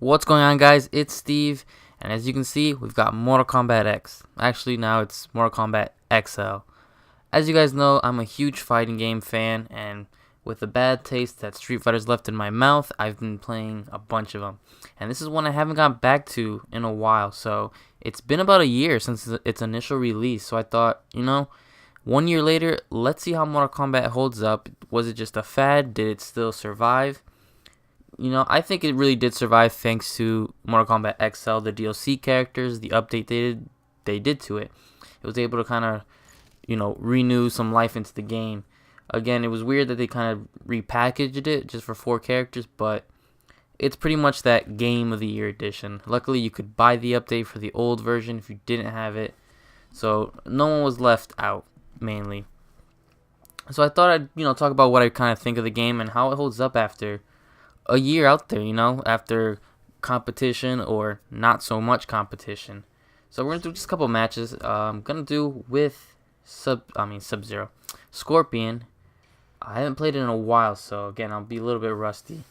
What's going on, guys? It's Steve, and as you can see, we've got Mortal Kombat X. Actually, now it's Mortal Kombat XL. As you guys know, I'm a huge fighting game fan, and with the bad taste that Street Fighter's left in my mouth, I've been playing a bunch of them. And this is one I haven't gone back to in a while, so it's been about a year since its initial release, so I thought, 1 year later, let's see how Mortal Kombat holds up. Was it just a fad? Did it still survive? I think it really did survive thanks to Mortal Kombat XL, the DLC characters, the update they did to it. It was able to kind of, renew some life into the game. Again, it was weird that they kind of repackaged it just for 4 characters, but it's pretty much that Game of the Year edition. Luckily, you could buy the update for the old version if you didn't have it, so no one was left out, mainly. So I thought I'd, talk about what I kind of think of the game and how it holds up after a year out there, after competition or not so much competition. So we're going to do just a couple matches. I'm going to do with Sub-Zero. Scorpion, I haven't played it in a while, so again, I'll be a little bit rusty.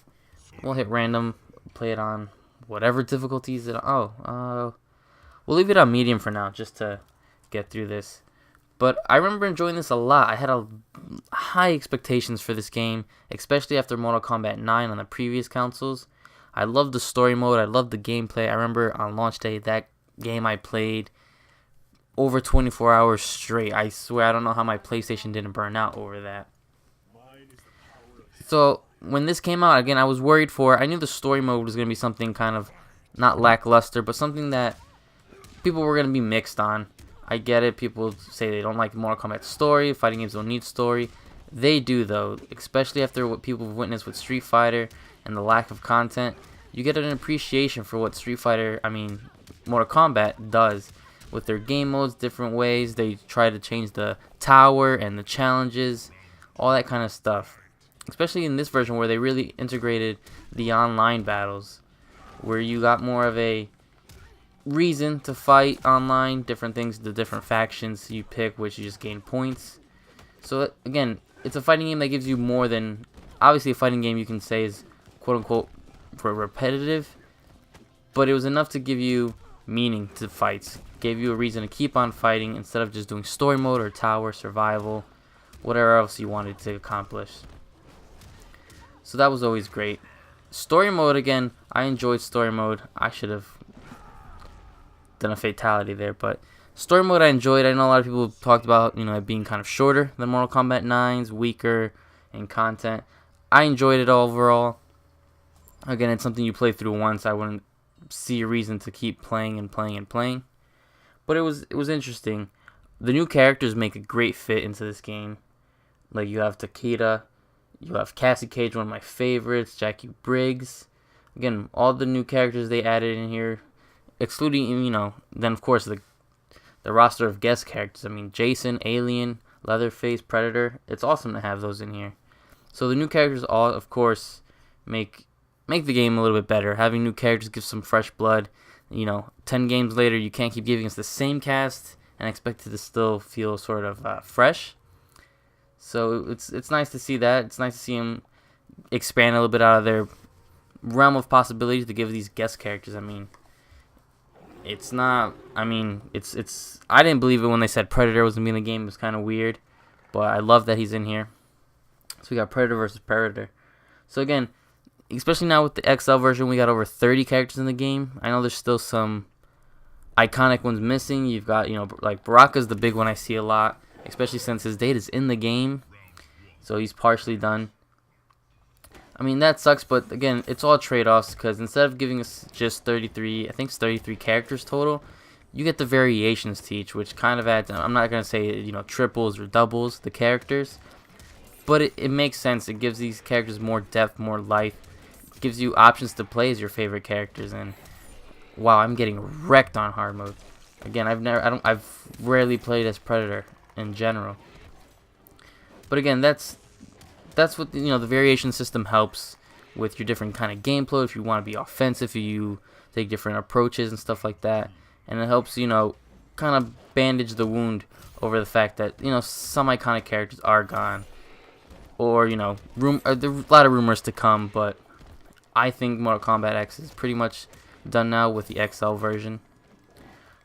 We'll hit random, play it on whatever difficulties we'll leave it on medium for now, just to get through this. But I remember enjoying this a lot. I had high expectations for this game, especially after Mortal Kombat 9 on the previous consoles. I loved the story mode. I loved the gameplay. I remember on launch day, that game I played over 24 hours straight. I swear, I don't know how my PlayStation didn't burn out over that. So when this came out, again, I was worried I knew the story mode was going to be something kind of not lackluster, but something that people were going to be mixed on. I get it. People say they don't like Mortal Kombat story. Fighting games don't need story. They do, though, especially after what people have witnessed with Street Fighter and the lack of content. You get an appreciation for what Mortal Kombat does with their game modes, different ways. They try to change the tower and the challenges, all that kind of stuff. Especially in this version where they really integrated the online battles, where you got more of a reason to fight online, different things, the different factions you pick, which you just gain points. So again, it's a fighting game that gives you more than, obviously a fighting game you can say is quote unquote repetitive, but it was enough to give you meaning to fights, gave you a reason to keep on fighting instead of just doing story mode or tower, survival, whatever else you wanted to accomplish. So that was always great. Story mode, again, I enjoyed story mode. I should have done a fatality there, but story mode I enjoyed. I know a lot of people talked about it being kind of shorter than Mortal Kombat 9's, weaker in content. I enjoyed it overall. Again, it's something you play through once. I wouldn't see a reason to keep playing and playing and playing, but it was interesting. The new characters make a great fit into this game. Like, you have Takeda, you have Cassie Cage, one of my favorites, Jackie Briggs. Again, all the new characters they added in here, excluding, then of course the roster of guest characters. Jason, Alien, Leatherface, Predator. It's awesome to have those in here. So the new characters all, of course, make the game a little bit better. Having new characters gives some fresh blood. 10 games later, you can't keep giving us the same cast and expect it to still feel sort of fresh. So it's nice to see that. It's nice to see them expand a little bit out of their realm of possibilities to give these guest characters. It's not, it's I didn't believe it when they said Predator was going to be in the game. It was kind of weird, but I love that he's in here. So we got Predator versus Predator. So again, especially now with the XL version, we got over 30 characters in the game. I know there's still some iconic ones missing. You've got, like Baraka's the big one I see a lot, especially since his date is in the game, so he's partially done. That sucks, but again, it's all trade-offs, because instead of giving us just 33, I think it's 33 characters total, you get the variations to each, which kind of adds, I'm not going to say, triples or doubles the characters, but it makes sense. It gives these characters more depth, more life. It gives you options to play as your favorite characters, and wow, I'm getting wrecked on hard mode. Again, I've rarely played as Predator in general. But again, that's what the variation system helps with your different kind of gameplay. If you want to be offensive, you take different approaches and stuff like that, and it helps kind of bandage the wound over the fact that some iconic characters are gone, or there's a lot of rumors to come, but I think Mortal Kombat X is pretty much done now with the XL version.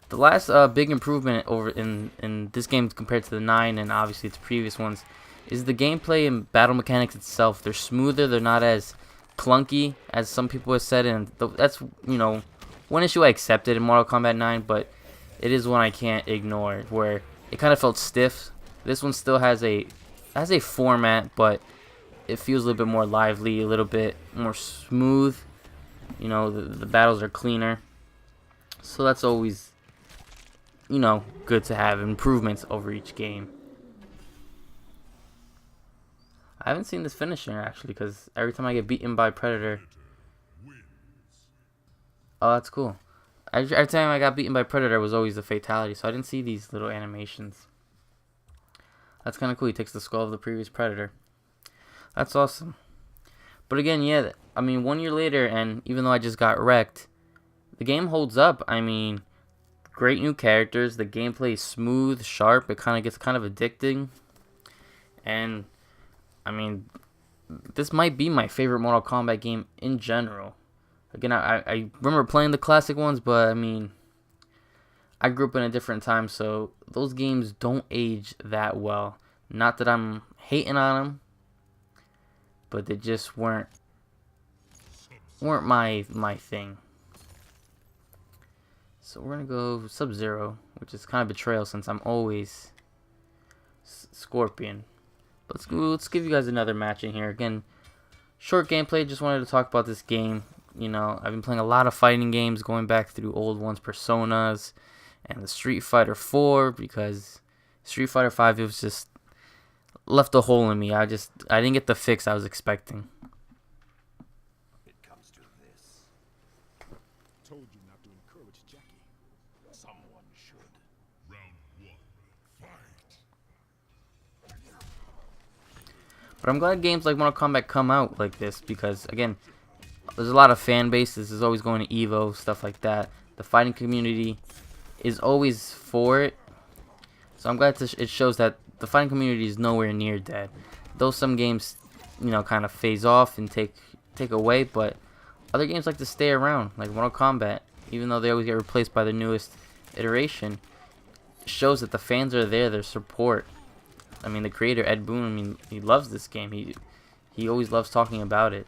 The last big improvement over in this game compared to the 9 and obviously its previous ones is the gameplay and battle mechanics itself. They're smoother. They're not as clunky as some people have said, and that's, you know, one issue I accepted in Mortal Kombat 9, but it is one I can't ignore, where it kind of felt stiff. This one still has a format, but it feels a little bit more lively, a little bit more smooth. You know, the battles are cleaner, so that's always, you know, good to have improvements over each game. I haven't seen this finisher actually, because every time I get beaten by Predator, oh, that's cool. Every time I got beaten by Predator, it was always a fatality, so I didn't see these little animations. That's kind of cool. He takes the skull of the previous Predator. That's awesome. But again, yeah, I mean, 1 year later, and even though I just got wrecked, the game holds up. I mean, great new characters. The gameplay is smooth, sharp. It kind of gets kind of addicting. And, I mean, this might be my favorite Mortal Kombat game in general. Again, I remember playing the classic ones, but I mean, I grew up in a different time, so those games don't age that well. Not that I'm hating on them, but they just weren't my thing. So we're gonna go Sub-Zero, which is kind of betrayal since I'm always Scorpion. But let's give you guys another match in here. Again, short gameplay. Just wanted to talk about this game. You know, I've been playing a lot of fighting games, going back through old ones, Personas, and the Street Fighter 4, because Street Fighter 5, it was just left a hole in me. I didn't get the fix I was expecting. It comes to this. Told you not to encourage Jackie. Someone should. Round 1, fight. But I'm glad games like Mortal Kombat come out like this, because again, there's a lot of fan base. This is always going to Evo, stuff like that. The fighting community is always for it. So I'm glad it shows that the fighting community is nowhere near dead. Though some games, you know, kind of phase off and take away, but other games like to stay around, like Mortal Kombat. Even though they always get replaced by the newest iteration, it shows that the fans are there, their support. I mean, the creator, Ed Boon, I mean, he loves this game. He always loves talking about it.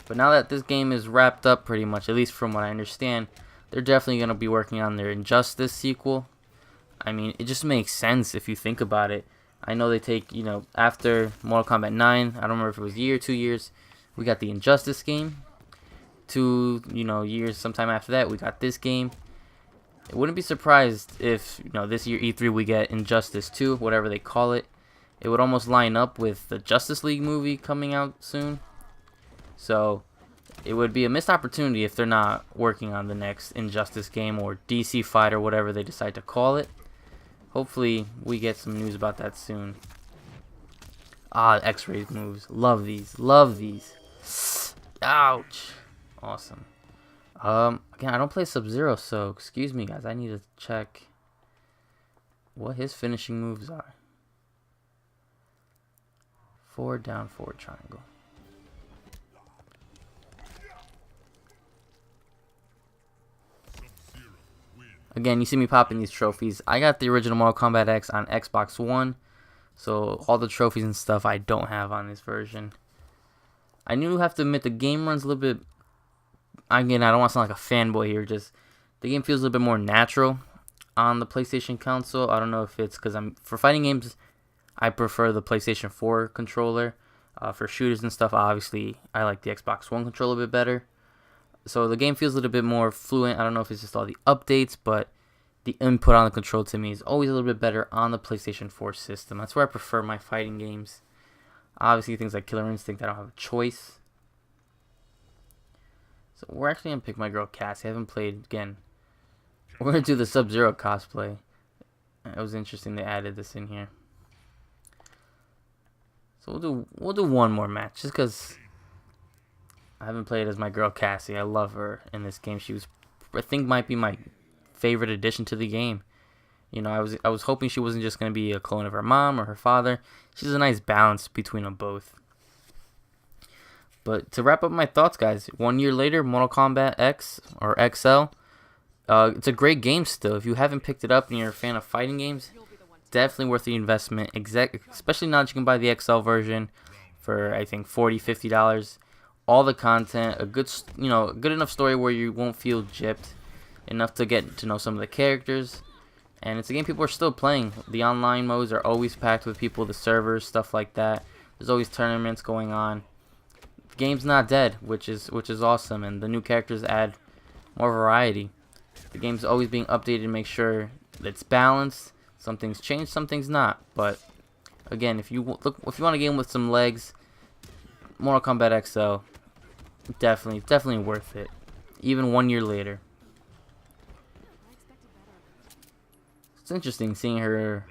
But now that this game is wrapped up pretty much, at least from what I understand, they're definitely going to be working on their Injustice sequel. I mean, it just makes sense if you think about it. I know they take, you know, after Mortal Kombat 9, I don't remember if it was a year or 2 years, we got the Injustice game. 2, you know, years sometime after that, we got this game. I wouldn't be surprised if, you know, this year E3 we get Injustice 2, whatever they call it. It would almost line up with the Justice League movie coming out soon. So it would be a missed opportunity if they're not working on the next Injustice game or DC Fight or whatever they decide to call it. Hopefully we get some news about that soon. Ah, X-ray moves. Love these. Love these. Ouch. Awesome. Again, I don't play Sub-Zero, so excuse me, guys. I need to check what his finishing moves are. Forward, down, forward, triangle. Again, you see me popping these trophies. I got the original Mortal Kombat X on Xbox One, so all the trophies and stuff I don't have on this version. I do have to admit the game runs a little bit. Again, I don't want to sound like a fanboy here. Just the game feels a little bit more natural on the PlayStation console. I don't know if it's because for fighting games, I prefer the PlayStation 4 controller. For shooters and stuff, obviously, I like the Xbox One controller a bit better. So the game feels a little bit more fluent. I don't know if it's just all the updates, but the input on the control to me is always a little bit better on the PlayStation 4 system. That's where I prefer my fighting games. Obviously, things like Killer Instinct, I don't have a choice. So we're actually going to pick my girl Cassie. I haven't played, again. We're going to do the Sub-Zero cosplay. It was interesting they added this in here. So we'll do one more match, just because I haven't played as my girl Cassie. I love her in this game. She was, I think, might be my favorite addition to the game. You know, I was hoping she wasn't just going to be a clone of her mom or her father. She's a nice balance between them both. But to wrap up my thoughts, guys, 1 year later, Mortal Kombat X or XL, it's a great game still. If you haven't picked it up and you're a fan of fighting games, definitely worth the investment. Especially now that you can buy the XL version for I think $40-50. All the content, a good good enough story where you won't feel gypped, enough to get to know some of the characters, and it's a game people are still playing. The online modes are always packed with people, the servers, stuff like that. There's always tournaments going on. The game's not dead, which is awesome, and the new characters add more variety. The game's always being updated to make sure that it's balanced. Some things change, some things not. But again, if you want a game with some legs, Mortal Kombat XL, definitely worth it. Even 1 year later. It's interesting seeing her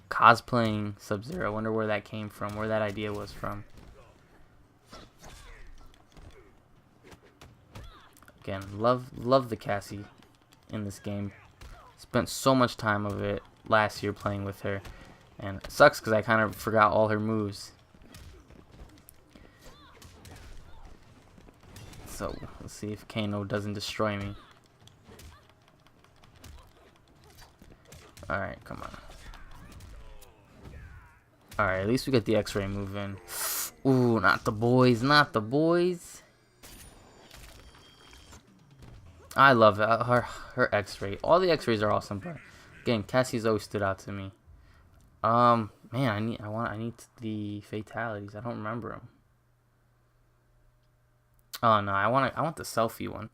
cosplaying Sub-Zero. I wonder where that came from, where that idea was from. Again, love the Cassie in this game. Spent so much time of it last year playing with her, and it sucks because I kind of forgot all her moves. So let's see if Kano doesn't destroy me. Alright, come on. Alright, at least we got the X-ray move in. Ooh, not the boys, not the boys. I love it. Her X-ray. All the X-rays are awesome, but again, Cassie's always stood out to me. Man, I need the fatalities. I don't remember them. Oh no, I want the selfie one.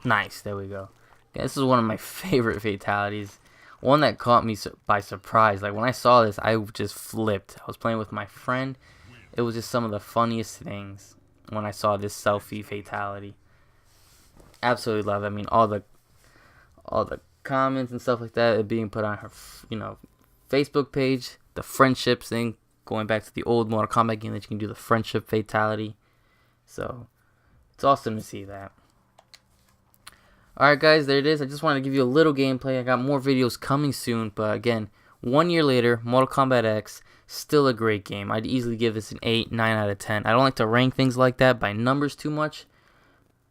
Nice, there we go. Yeah, this is one of my favorite fatalities. One that caught me by surprise. Like when I saw this, I just flipped. I was playing with my friend. It was just some of the funniest things when I saw this selfie fatality. Absolutely love it. I mean, all the comments and stuff like that being put on her, Facebook page. The friendships thing, going back to the old Mortal Kombat game that you can do the friendship fatality. So it's awesome to see that. Alright guys, there it is. I just wanted to give you a little gameplay. I got more videos coming soon, but again, 1 year later, Mortal Kombat X, still a great game. I'd easily give this an 8, 9 out of 10. I don't like to rank things like that by numbers too much,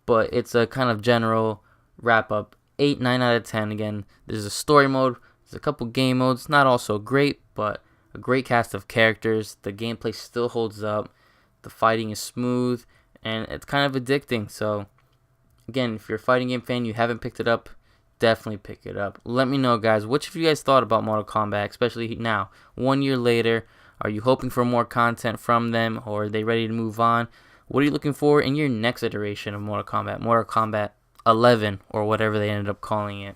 but it's a kind of general wrap up. 8, 9 out of 10. Again, there's a story mode, there's a couple game modes, not all so great, but a great cast of characters. The gameplay still holds up. The fighting is smooth, and it's kind of addicting, so again, if you're a fighting game fan, you haven't picked it up, definitely pick it up. Let me know, guys, what have you guys thought about Mortal Kombat, especially now, 1 year later. Are you hoping for more content from them, or are they ready to move on? What are you looking for in your next iteration of Mortal Kombat 11, or whatever they ended up calling it?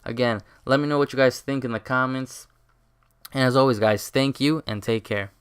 Again, let me know what you guys think in the comments. And as always, guys, thank you and take care.